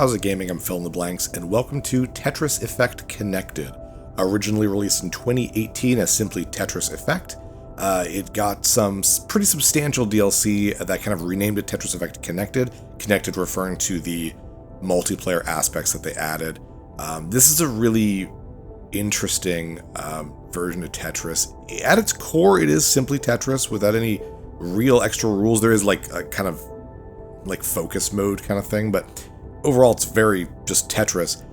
How's it gaming? I'm Phil in the Blanks, and welcome to Tetris Effect Connected. Originally released in 2018 as simply Tetris Effect, it got some pretty substantial DLC that kind of renamed it Tetris Effect Connected. Connected referring to the multiplayer aspects that they added. This is a really interesting version of Tetris. At its core, it is simply Tetris without any real extra rules. There is like a kind of like focus mode kind of thing, but overall it's very just Tetris.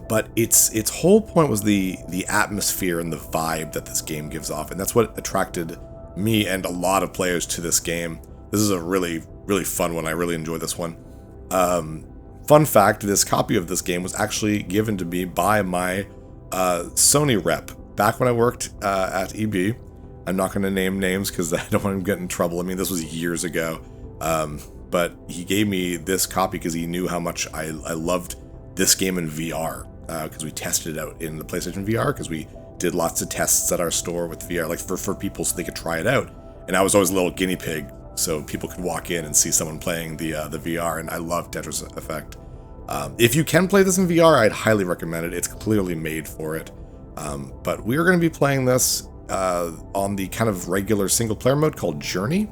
But its whole point was the atmosphere and the vibe that this game gives off, and that's what attracted me and a lot of players to this game. This is a really fun one. I really enjoyed this one. Fun fact, this copy of this game was actually given to me by my Sony rep back when I worked at EB. I'm not going to name names because I don't want to get in trouble. I mean, this was years ago. But he gave me this copy because he knew how much I loved this game in VR, because we tested it out in the PlayStation VR, because we did lots of tests at our store with VR, like for people so they could try it out. And I was always a little guinea pig, so people could walk in and see someone playing the VR, and I love Tetris Effect. If you can play this in VR, I'd highly recommend it. It's clearly made for it. But we are going to be playing this on the kind of regular single-player mode called Journey.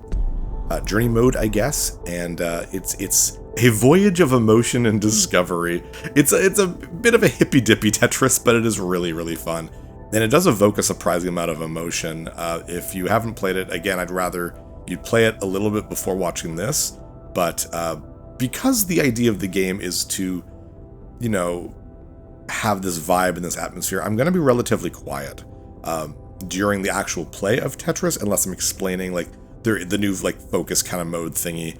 Journey mode, I guess, and it's a voyage of emotion and discovery. It's a bit of a hippy-dippy Tetris, but it is really fun, and it does evoke a surprising amount of emotion. If you haven't played it, again, I'd rather you'd play it a little bit before watching this, but because the idea of the game is to, you know, have this vibe and this atmosphere, I'm going to be relatively quiet during the actual play of Tetris, unless I'm explaining like the new like focus kind of mode thingy,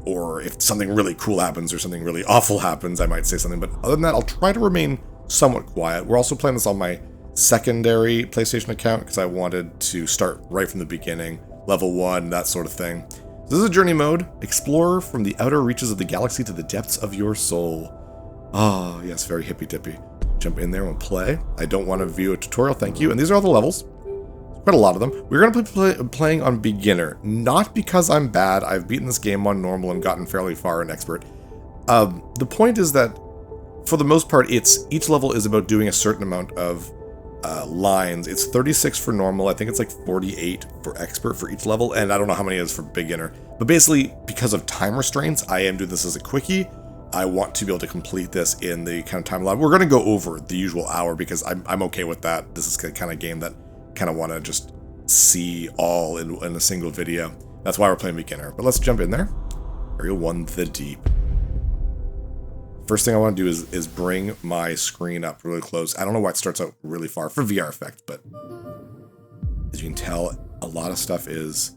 or if something really cool happens or something really awful happens, I might say something, but other than that, I'll try to remain somewhat quiet. We're also playing this on my secondary PlayStation account because I wanted to start right from the beginning, level 1, that sort of thing. So this is a journey mode. Explore from the outer reaches of the galaxy to the depths of your soul. Oh, yes, very hippy-dippy. Jump in there and play. I don't want to view a tutorial, thank you. And these are all the levels. Quite a lot of them. We're going to be playing on beginner, not because I'm bad. I've beaten this game on normal and gotten fairly far and expert. The point is that, for the most part, each level is about doing a certain amount of lines. It's 36 for normal. I think it's like 48 for expert for each level, and I don't know how many it is for beginner. But basically, because of time restraints, I am doing this as a quickie. I want to be able to complete this in the kind of time allowed. We're going to go over the usual hour because I'm okay with that. This is the kind of game that kind of want to just see all in a single video. That's why we're playing beginner. But let's jump in there. Area 1, the deep. First thing I want to do is bring my screen up really close. I don't know why it starts out really far for VR effect, but as you can tell, a lot of stuff is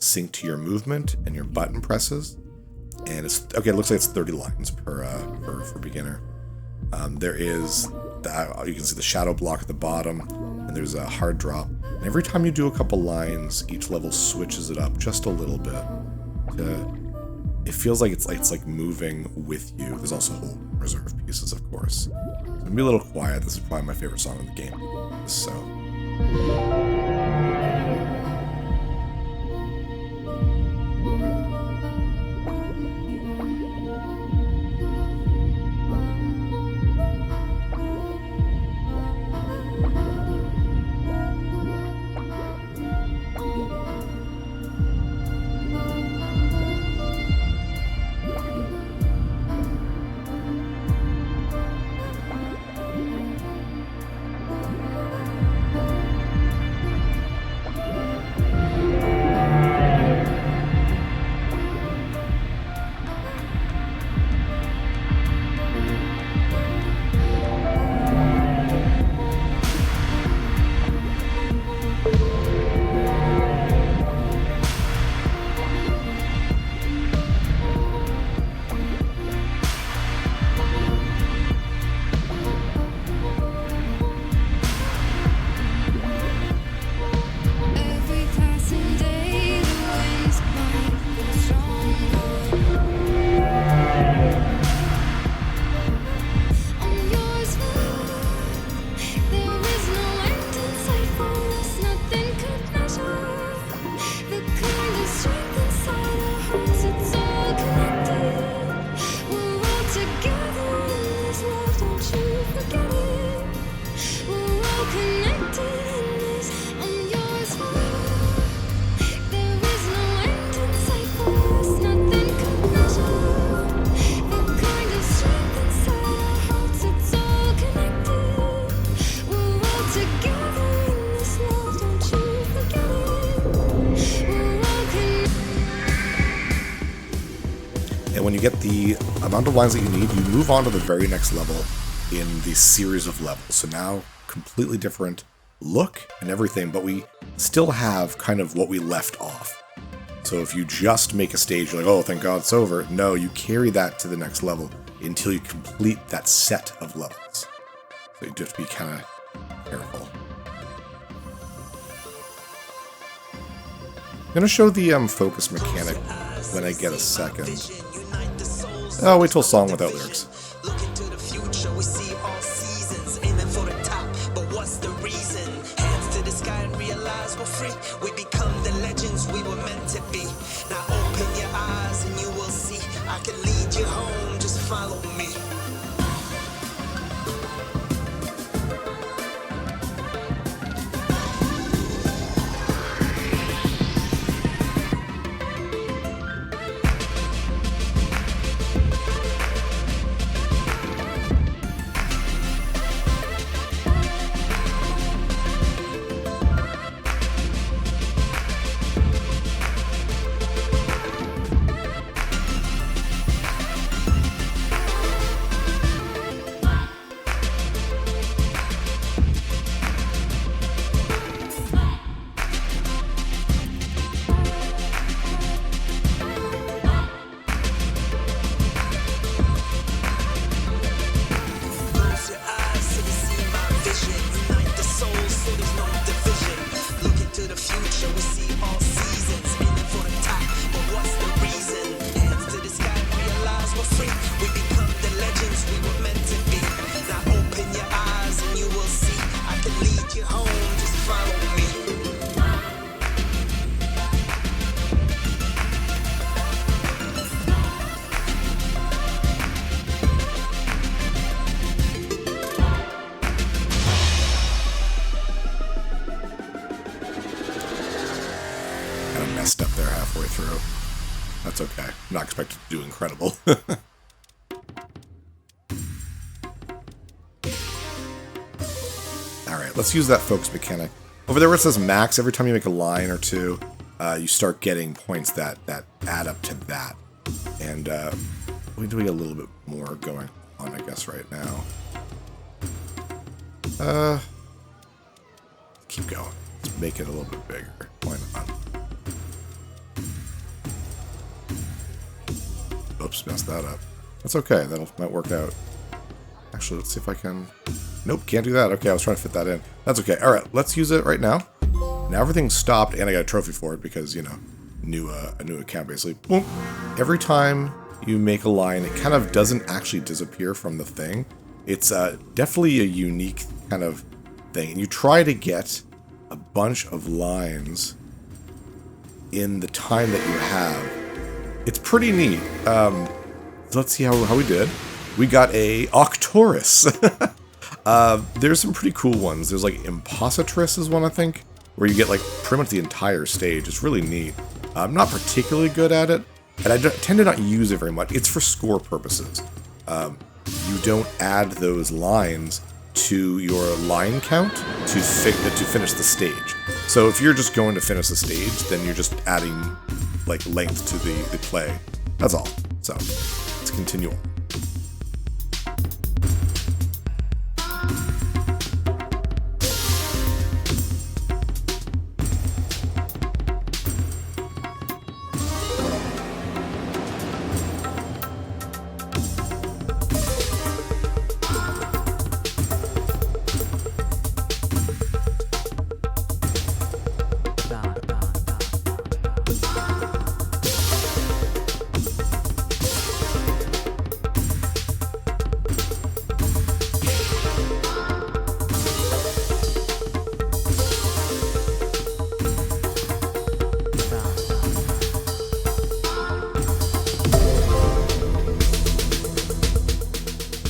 synced to your movement and your button presses. And it's okay. It looks like it's 30 lines for beginner. There is you can see the shadow block at the bottom, and there's a hard drop. And every time you do a couple lines, each level switches it up just a little bit. It feels like it's like moving with you. There's also whole reserve pieces, of course. So I'm gonna be a little quiet. This is probably my favorite song in the game. So. the amount of lines that you need, you move on to the very next level in the series of levels. So now, completely different look and everything, but we still have kind of what we left off. So if you just make a stage, you're like, oh, thank God it's over. No, you carry that to the next level until you complete that set of levels. So you have to be kind of careful. I'm going to show the focus mechanic when I get a second. Oh, wait till song without lyrics. Look into the future, we see all seasons, aiming for the top, but what's the reason? Hands to the sky and realize we're free. We become the legends we were meant to be. Now open your eyes and you will see. I can lead you home, just follow me. Messed up there halfway through. That's okay. I'm not expected to do incredible. Alright, let's use that focus mechanic. Over there where it says max, every time you make a line or two, you start getting points that add up to that. And we're doing a little bit more going on, I guess, right now. Keep going. Let's make it a little bit bigger. Why not? Oops, messed that up. That's okay, that might work out. Actually, let's see if I can... Nope, can't do that. Okay, I was trying to fit that in. That's okay. Alright, let's use it right now. Now everything's stopped, and I got a trophy for it because, you know, a new account, basically. Boom. Every time you make a line, it kind of doesn't actually disappear from the thing. It's definitely a unique kind of thing. And you try to get a bunch of lines in the time that you have. It's pretty neat. Let's see how we did. We got a Octorus. There's some pretty cool ones. There's like Impositris is one, I think, where you get like pretty much the entire stage. It's really neat. I'm not particularly good at it, and I tend to not use it very much. It's for score purposes. You don't add those lines to your line count to finish the stage. So if you're just going to finish the stage, then you're just adding like length to the play. That's all. So let's continue on.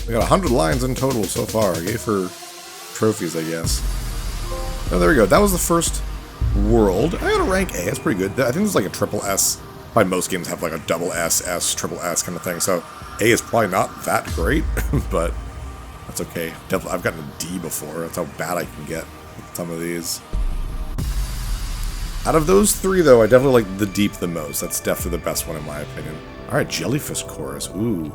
We got 100 lines in total so far. Yay for trophies, I guess. Oh, there we go. That was the first world. I got a rank A. That's pretty good. I think there's like a triple S. Probably most games have like a double S, S, triple S kind of thing. So A is probably not that great, but that's okay. Definitely, I've gotten a D before. That's how bad I can get with some of these. Out of those three, though, I definitely like the Deep the most. That's definitely the best one in my opinion. All right, jellyfish chorus. Ooh.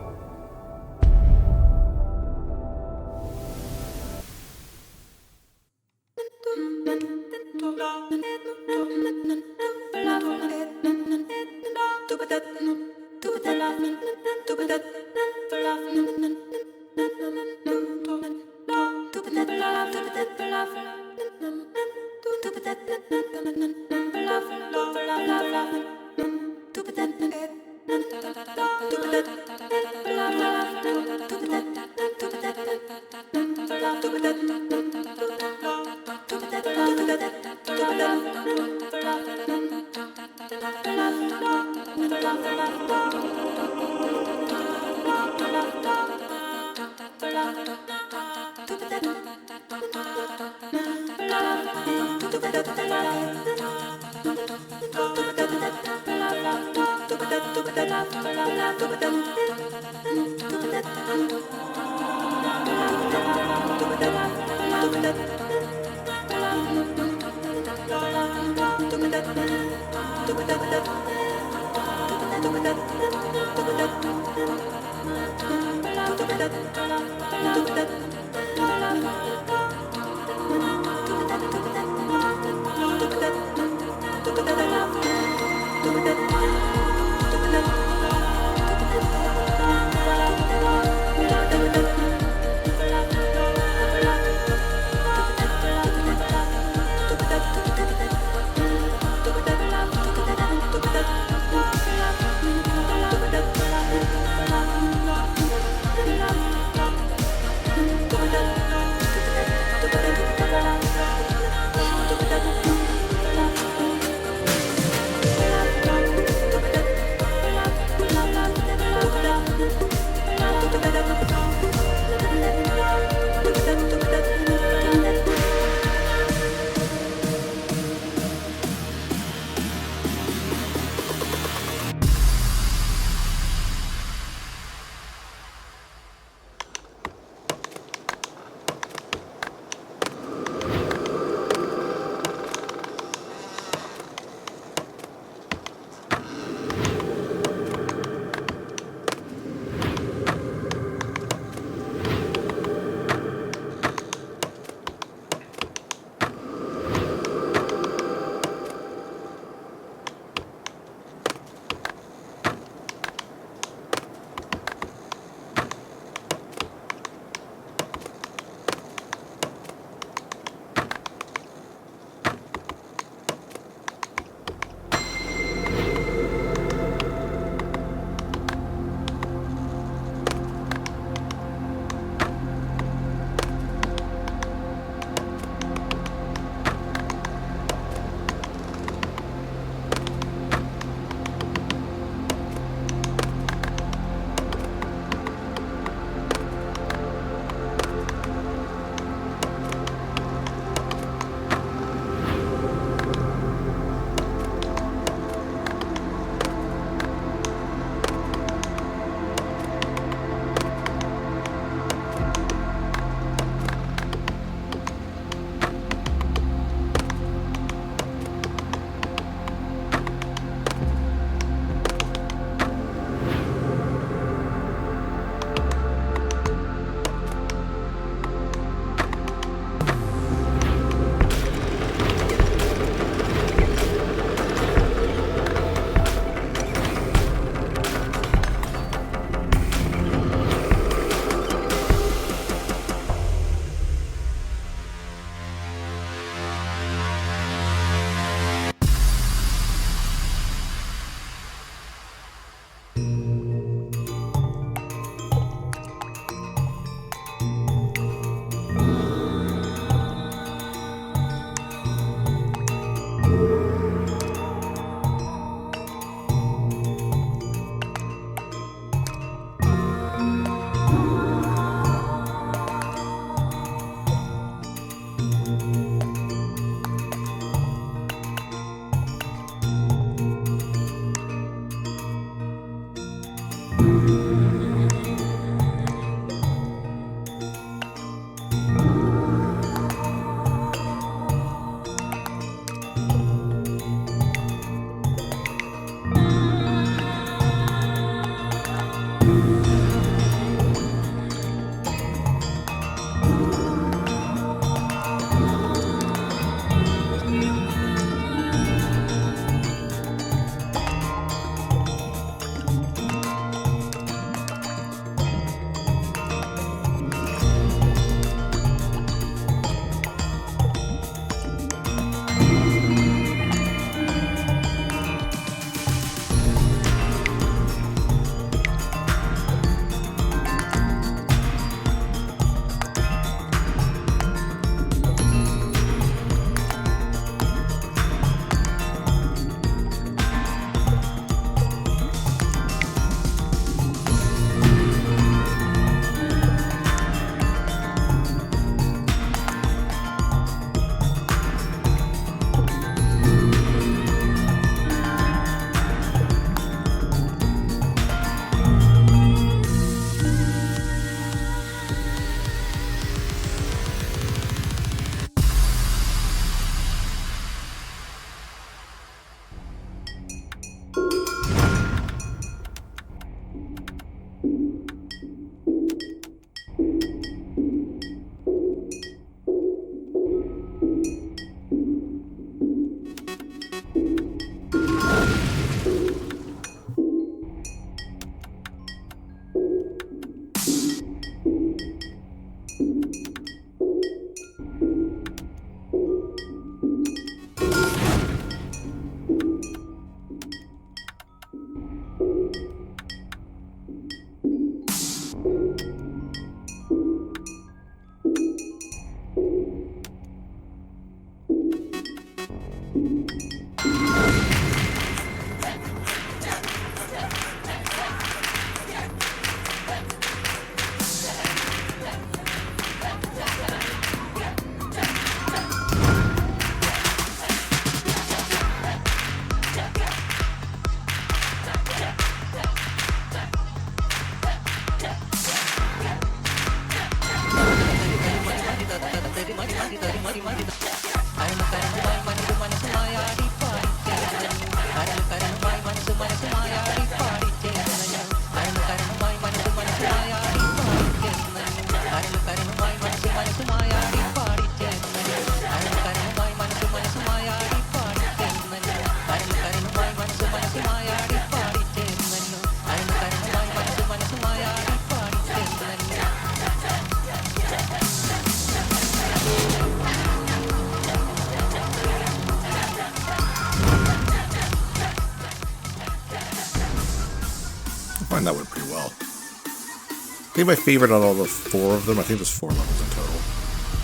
find that went pretty well. I think my favorite out of all the 4 of them, I think there's 4 levels in total,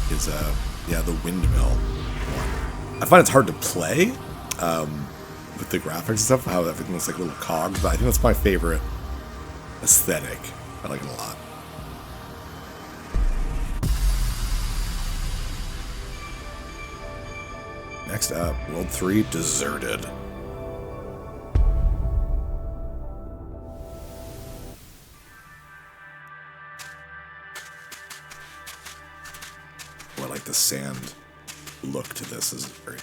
is, yeah, the windmill one. I find it's hard to play, with the graphics and stuff, how everything looks like little cogs, but I think that's my favorite aesthetic. I like it a lot. Next up, World 3, Deserted. Oh, I like the sand look to this. This is very...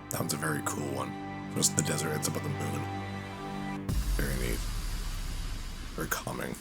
That one's a very cool one. Just the desert, it's above the moon. Very neat. Very calming.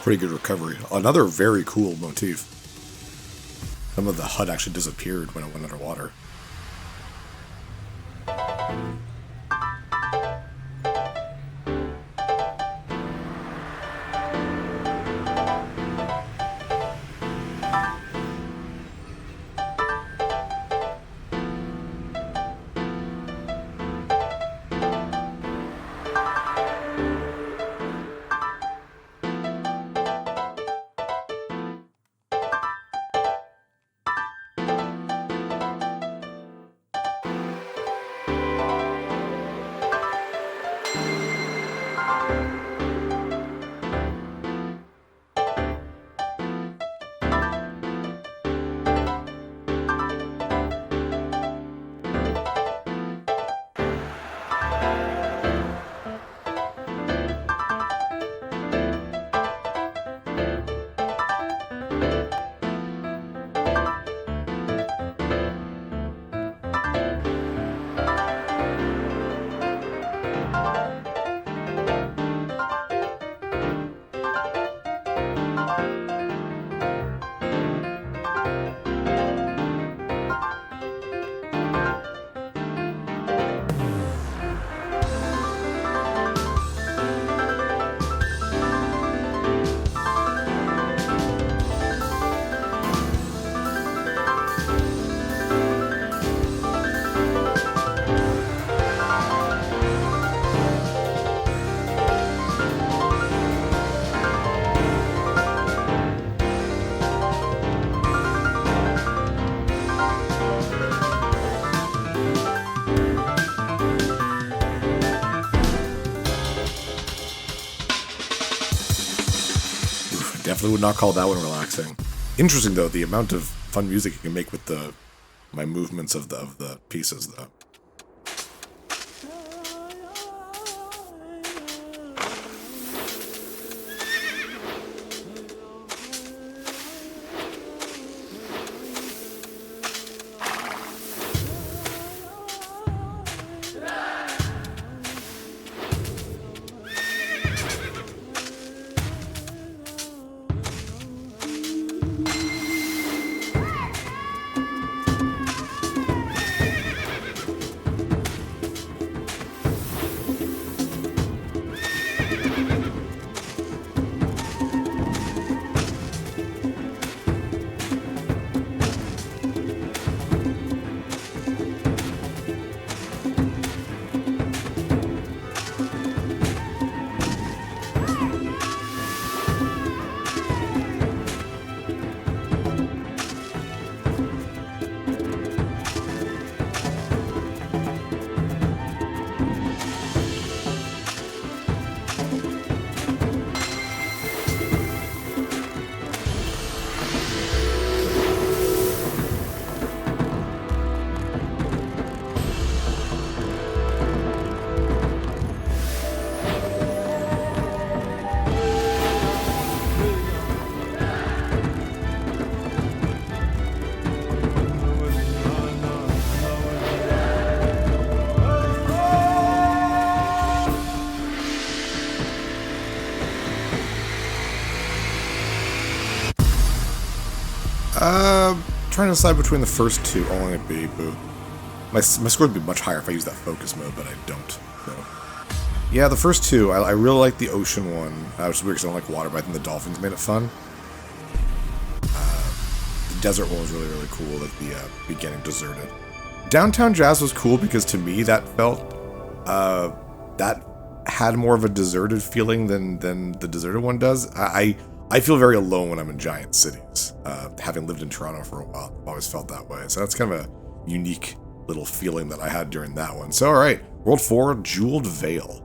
Pretty good recovery. Another very cool motif. Some of the HUD actually disappeared when it went underwater. Definitely would not call that one relaxing. Interesting though, the amount of fun music you can make with my movements of the pieces though. Trying to decide between the first two. Oh, I'm gonna be boo. My score would be much higher if I use that focus mode, but I don't. So. Yeah, the first two. I really like the ocean one. Which is weird because I don't like water, but I think the dolphins made it fun. The desert one was really, really cool, like the beginning deserted. Downtown Jazz was cool because to me that felt that had more of a deserted feeling than the deserted one does. I feel very alone when I'm in giant cities. Having lived in Toronto for a while, I've always felt that way. So that's kind of a unique little feeling that I had during that one. So, all right, World 4, Jeweled Veil.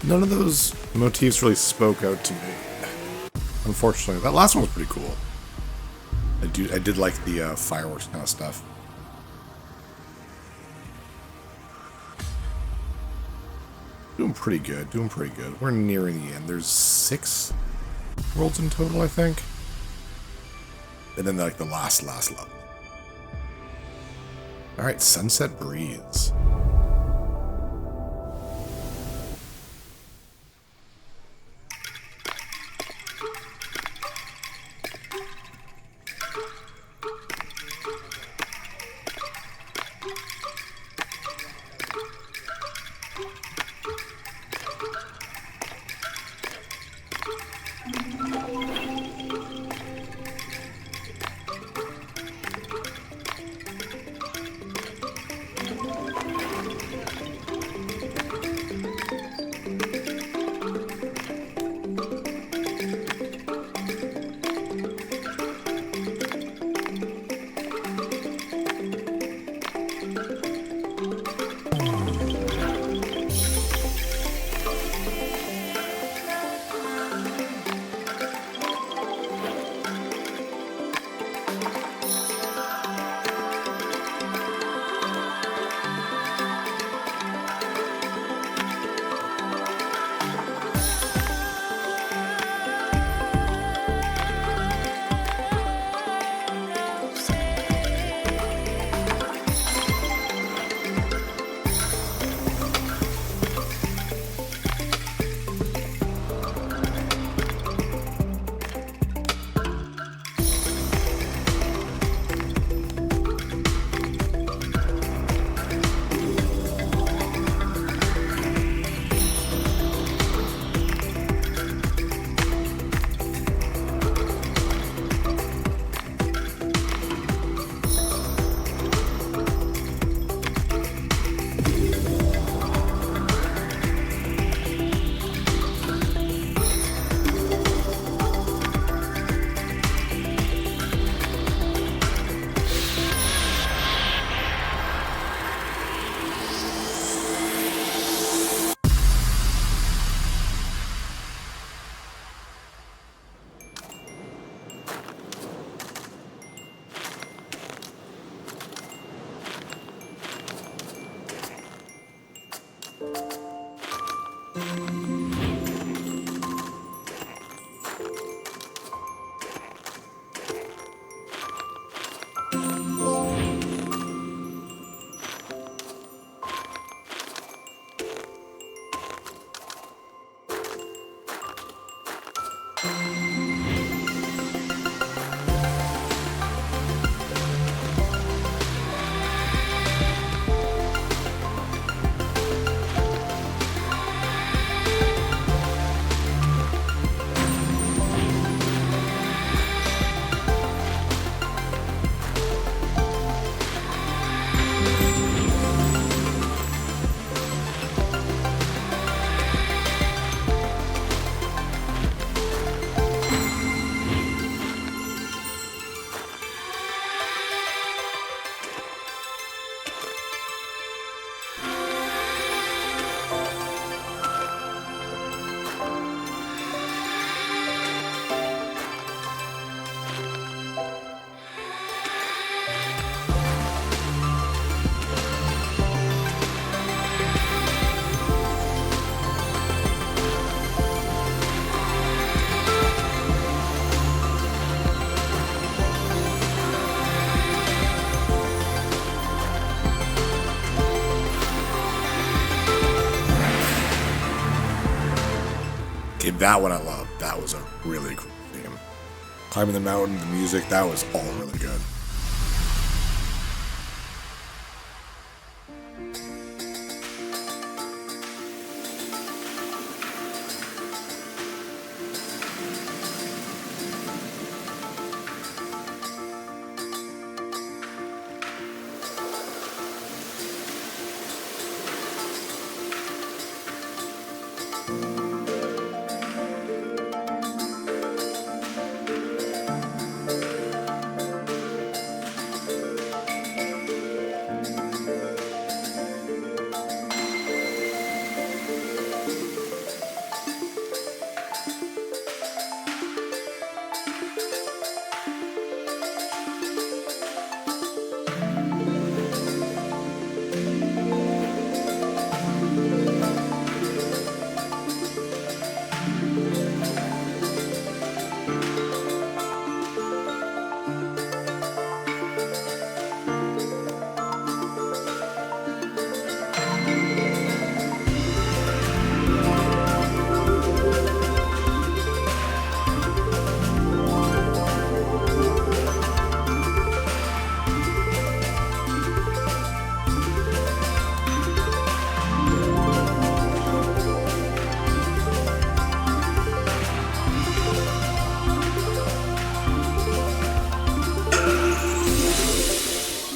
None of those motifs really spoke out to me, unfortunately. That last one was pretty cool. I did like the fireworks kind of stuff. Doing pretty good, doing pretty good. We're nearing the end. There's 6 worlds in total, I think. And then like the last level. Alright, Sunset Breeze. Okay, that one I love. That was a really cool theme. Climbing the mountain, the music, that was all really good.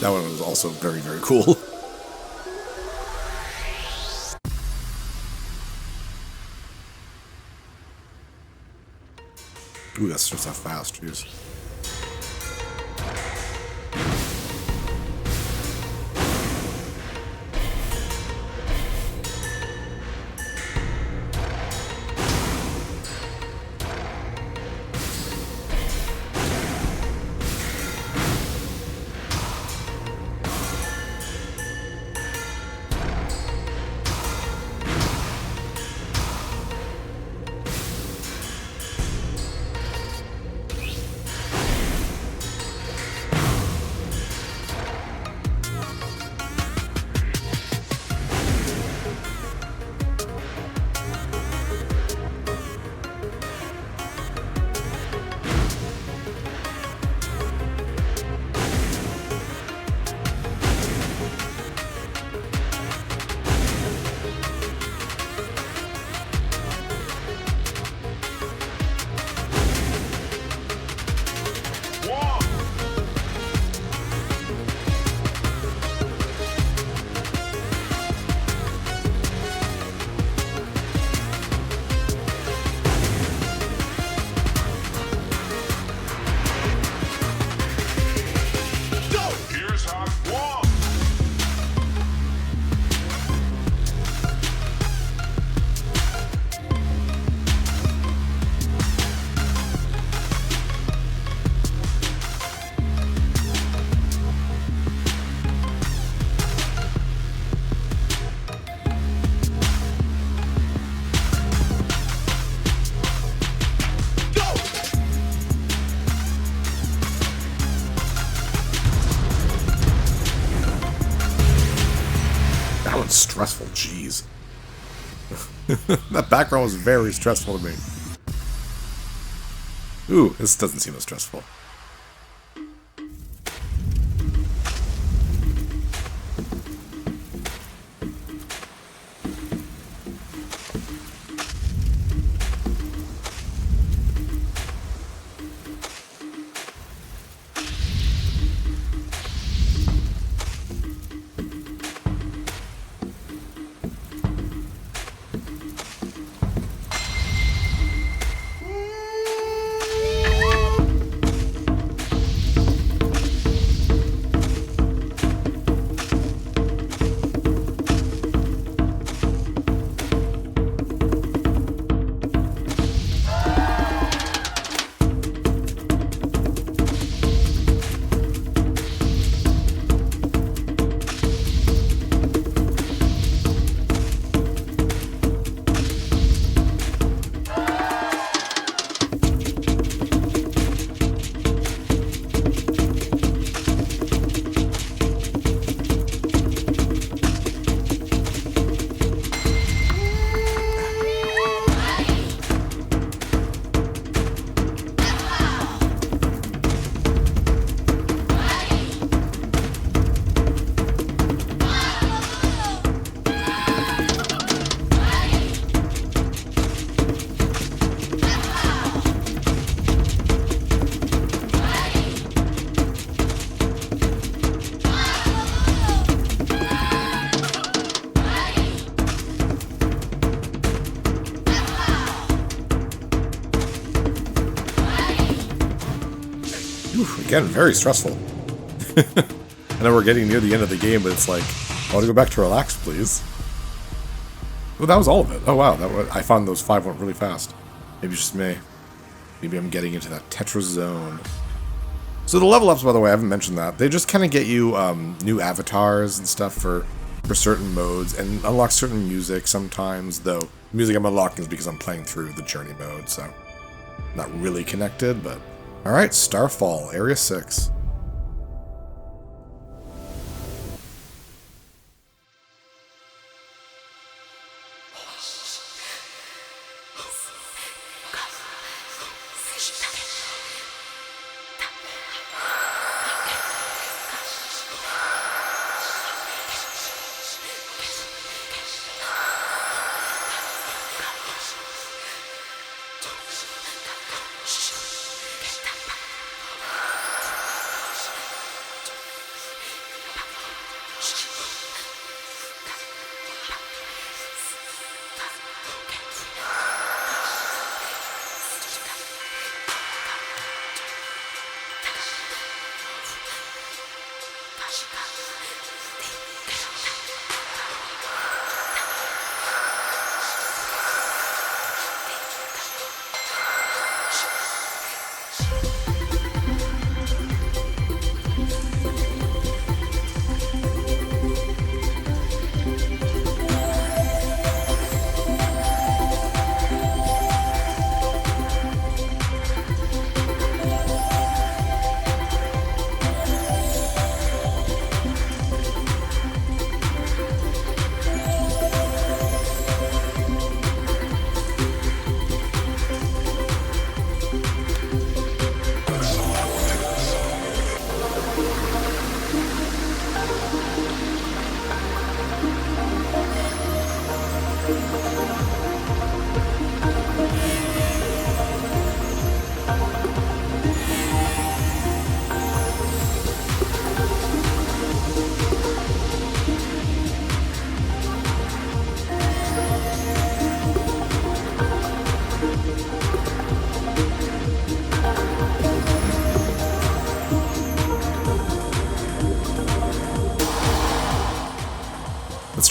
That one was also very, very cool. Ooh, that starts off fast, jeez. Stressful, jeez. That background was very stressful to me. Ooh, this doesn't seem as stressful. Again, very stressful. I know we're getting near the end of the game, but it's like, I want to go back to relax, please. Oh, that was all of it. Oh, wow. I found those 5 went really fast. Maybe it's just me. Maybe I'm getting into that Tetris zone. So the level ups, by the way, I haven't mentioned that. They just kind of get you new avatars and stuff for certain modes and unlock certain music sometimes, though the music I'm unlocking is because I'm playing through the journey mode, so not really connected, but... Alright, Starfall, Area 6.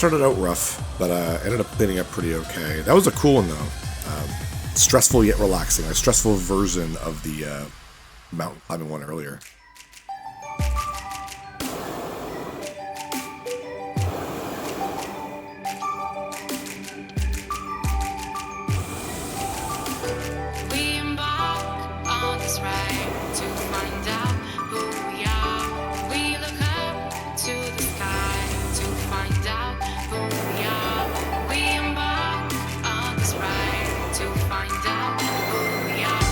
started out rough, but ended up cleaning up pretty okay. That was a cool one, though. Stressful yet relaxing. A stressful version of the mountain climbing one earlier. We embark on this ride to find out who we are. We look up to the sky to find out who we are. We embark on this ride to find out who we are.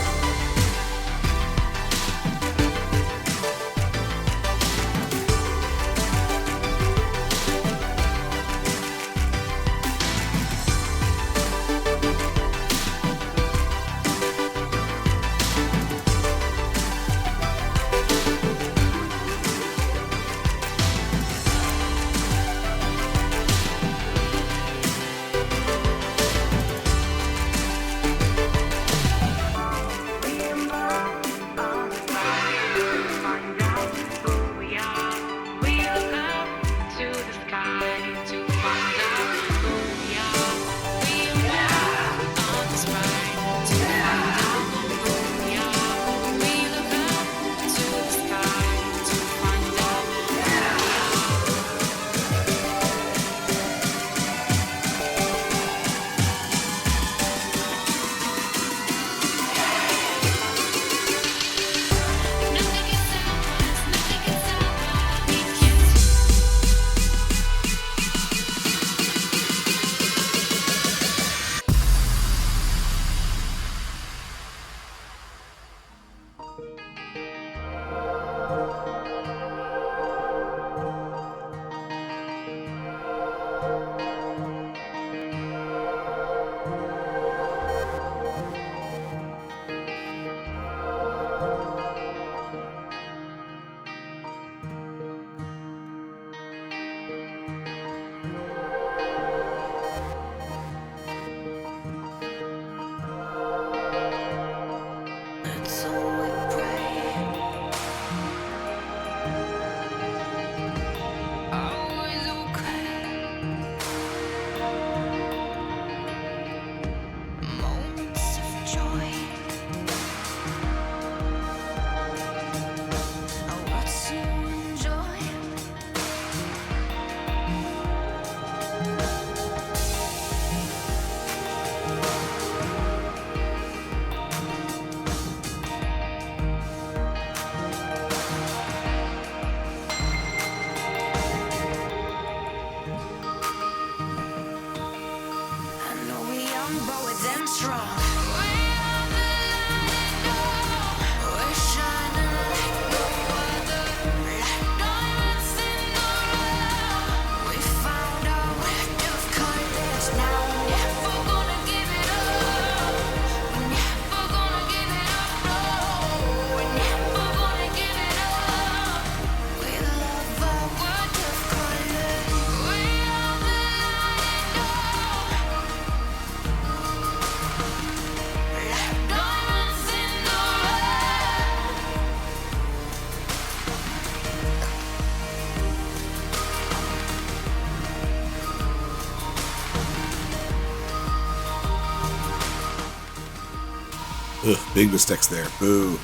Ugh, big mistakes there. Boo.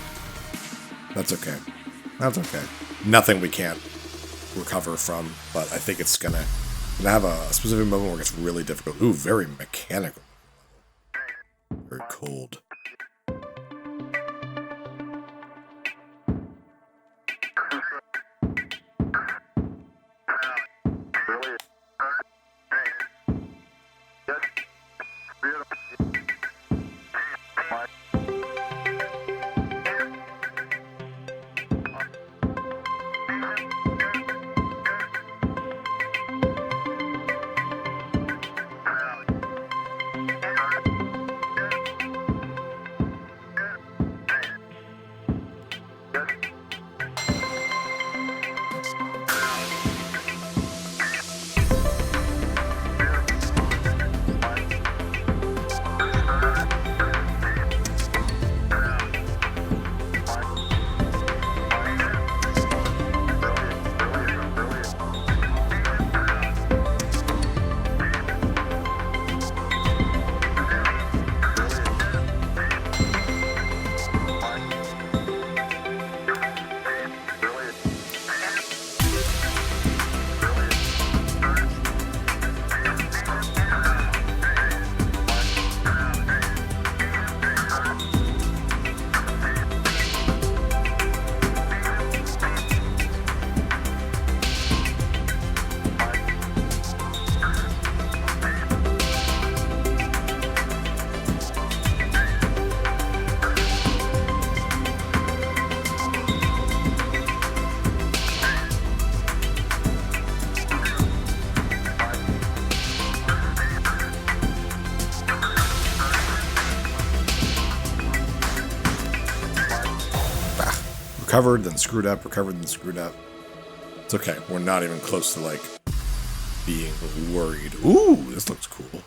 That's okay. That's okay. Nothing we can't recover from, but I think it's gonna have a specific moment where it gets really difficult. Ooh, very mechanical. Very cold. recovered, then screwed up, recovered, then screwed up. It's okay. We're not even close to, like, being worried. Ooh, this looks cool.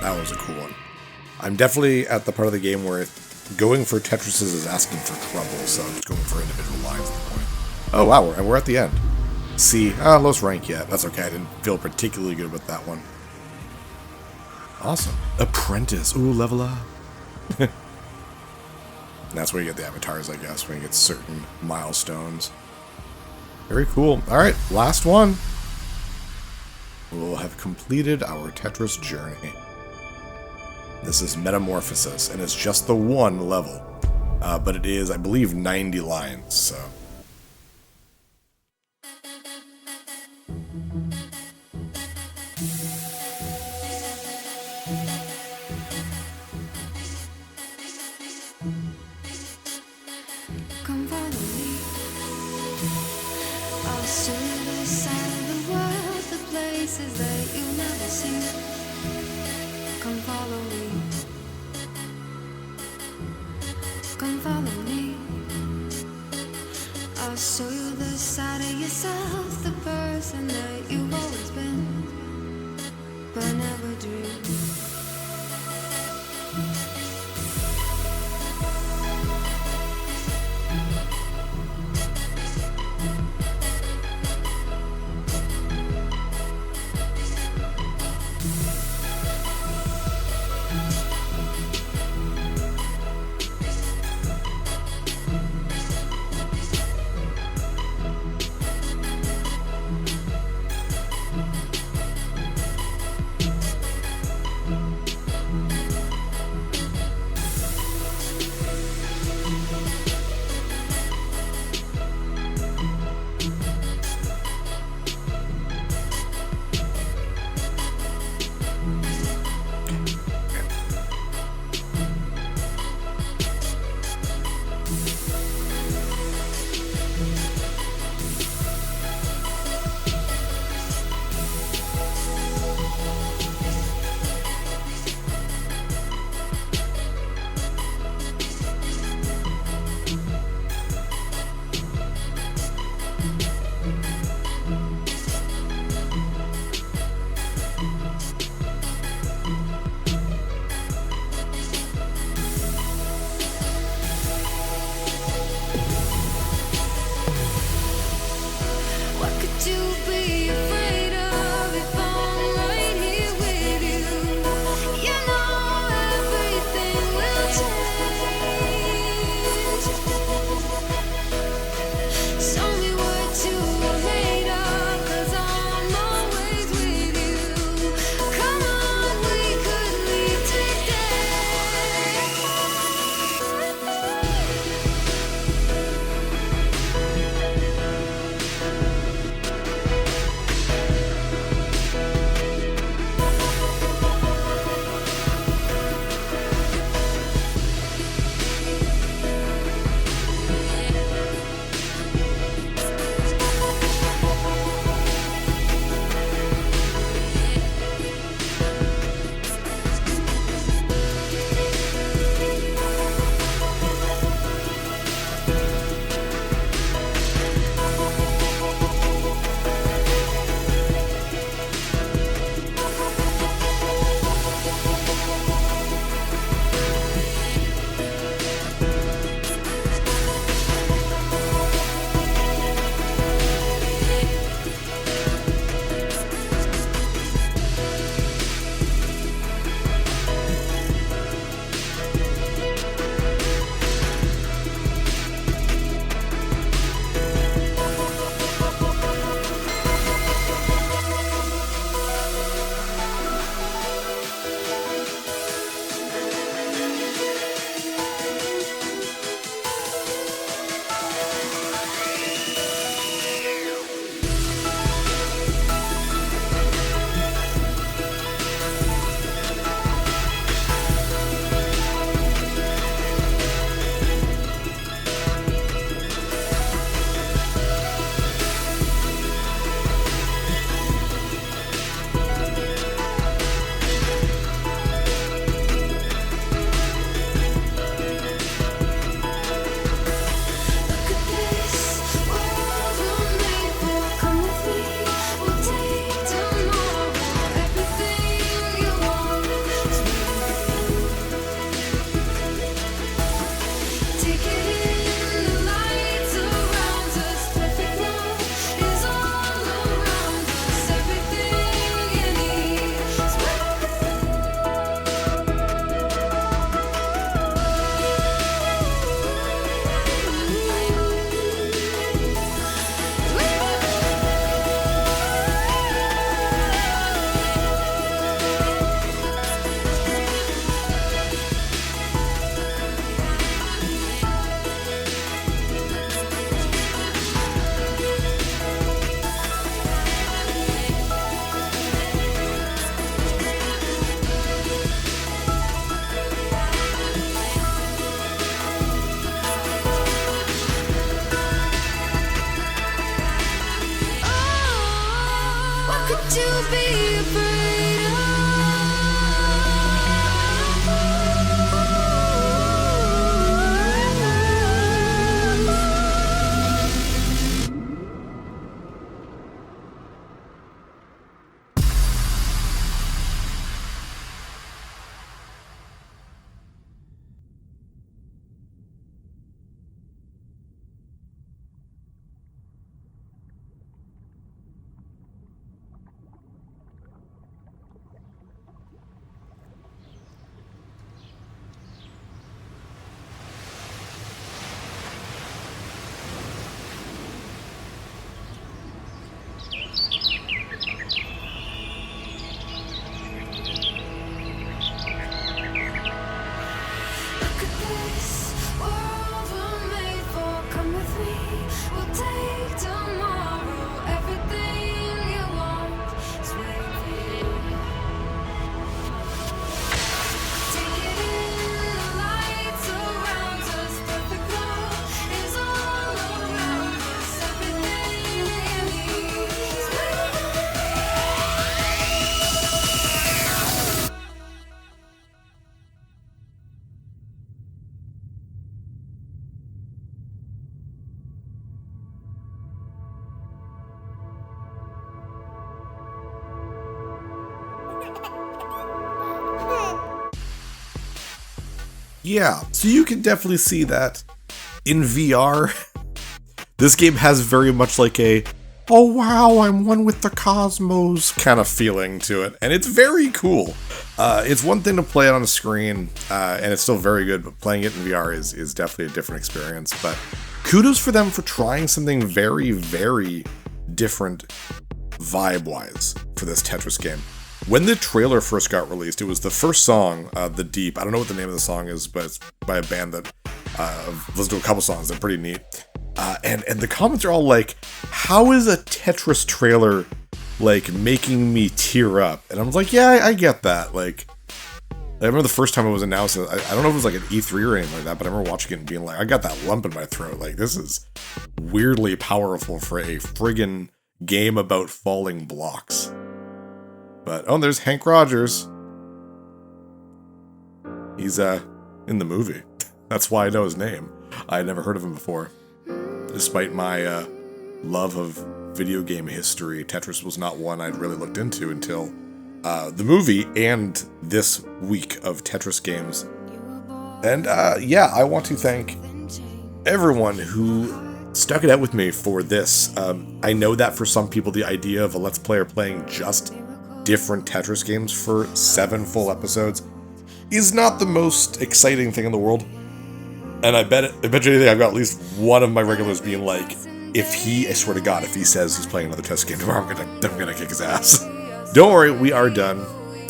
That was a cool one. I'm definitely at the part of the game where going for Tetrises is asking for trouble, so I'm just going for individual lines at the point. Oh wow, and we're at the end. C, lowest rank yet. That's okay, I didn't feel particularly good with that one. Awesome. Apprentice, ooh, level up. That's where you get the avatars, I guess, when you get certain milestones. Very cool. Alright, last one. We'll have completed our Tetris journey. This is Metamorphosis, and it's just the one level. But it is, I believe, 90 lines, so... Come follow me. I'll show you the side of the world, the places that you've never seen. Come follow me. Come follow me. I'll show you the side of yourself, the person that you've always been, but never dreamed. to be afraid of. Yeah, so you can definitely see that in VR. This game has very much like a, oh wow, I'm one with the cosmos kind of feeling to it, and it's very cool. It's one thing to play it on a screen, and it's still very good, but playing it in VR is definitely a different experience. But kudos for them for trying something very, very different vibe-wise for this Tetris game. When the trailer first got released, it was the first song, The Deep. I don't know what the name of the song is, but it's by a band that I've listened to a couple songs. They're pretty neat. And the comments are all like, how is a Tetris trailer, like, making me tear up? And I was like, yeah, I get that. Like, I remember the first time it was announced, I don't know if it was like an E3 or anything like that, but I remember watching it and being like, I got that lump in my throat. Like, this is weirdly powerful for a friggin' game about falling blocks. But, oh, there's Hank Rogers. He's, in the movie. That's why I know his name. I had never heard of him before. Despite my, love of video game history, Tetris was not one I'd really looked into until, the movie and this week of Tetris games. And, yeah, I want to thank everyone who stuck it out with me for this. I know that for some people, the idea of a Let's Player playing just different Tetris games for 7 full episodes is not the most exciting thing in the world. And I bet you anything, I've got at least one of my regulars being like, I swear to God, if he says he's playing another Tetris game tomorrow, I'm gonna kick his ass. Don't worry, we are done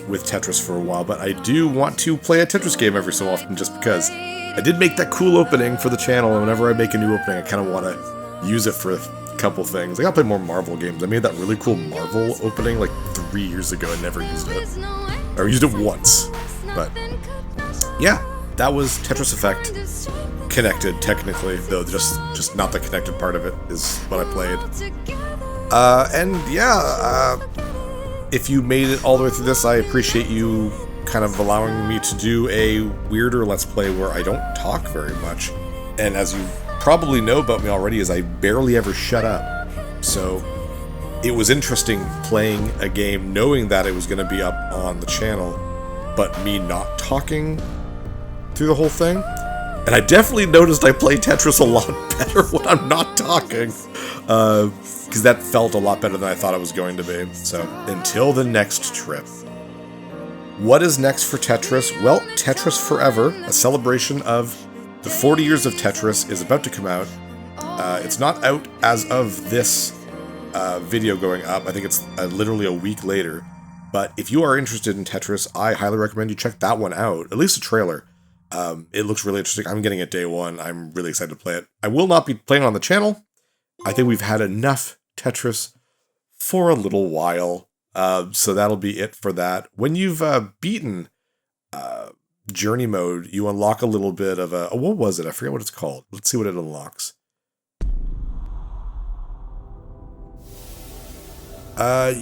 with Tetris for a while, but I do want to play a Tetris game every so often just because I did make that cool opening for the channel, and whenever I make a new opening, I kind of want to use it for couple things. I gotta play more Marvel games. I made that really cool Marvel opening like 3 years ago and never used it. Or used it once. But yeah, that was Tetris Effect Connected, technically, though just not the connected part of it is what I played. And yeah, if you made it all the way through this, I appreciate you kind of allowing me to do a weirder Let's Play where I don't talk very much. And as you probably know about me already, is I barely ever shut up. So it was interesting playing a game knowing that it was going to be up on the channel, but me not talking through the whole thing. And I definitely noticed I play Tetris a lot better when I'm not talking, because that felt a lot better than I thought it was going to be. So until the next trip. What is next for Tetris? Well, Tetris Forever, a celebration of the 40 years of Tetris, is about to come out. It's not out as of this video going up. I think it's literally a week later. But if you are interested in Tetris, I highly recommend you check that one out. At least the trailer. It looks really interesting. I'm getting it day one. I'm really excited to play it. I will not be playing on the channel. I think we've had enough Tetris for a little while. So that'll be it for that. When you've beaten Journey Mode, you unlock a little bit of a... Oh, what was it? I forget what it's called. Let's see what it unlocks.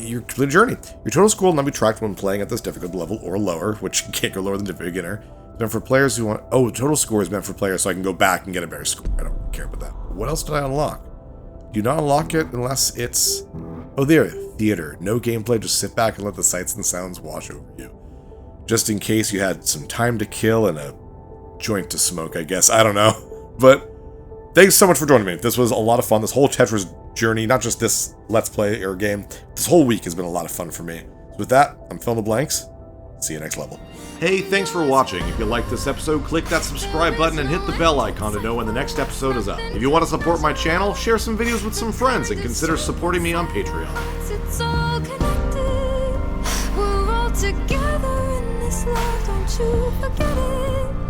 your complete journey. Your total score will not be tracked when playing at this difficulty level or lower, which you can't go lower than the beginner. It's meant for players who want... Oh, total score is meant for players so I can go back and get a better score. I don't care about that. What else did I unlock? Do not unlock it unless it's... Oh, there. Theater. No gameplay, just sit back and let the sights and sounds wash over you. Just in case you had some time to kill and a joint to smoke, I guess. I don't know. But thanks so much for joining me. This was a lot of fun. This whole Tetris journey, not just this Let's Play or game, this whole week has been a lot of fun for me. So with that, I'm Fill in the Blanks. See you next level. Hey, thanks for watching. If you liked this episode, click that subscribe button and hit the bell icon to know when the next episode is up. If you want to support my channel, share some videos with some friends and consider supporting me on Patreon. It's all connected. We're all together in this love, don't you forget it.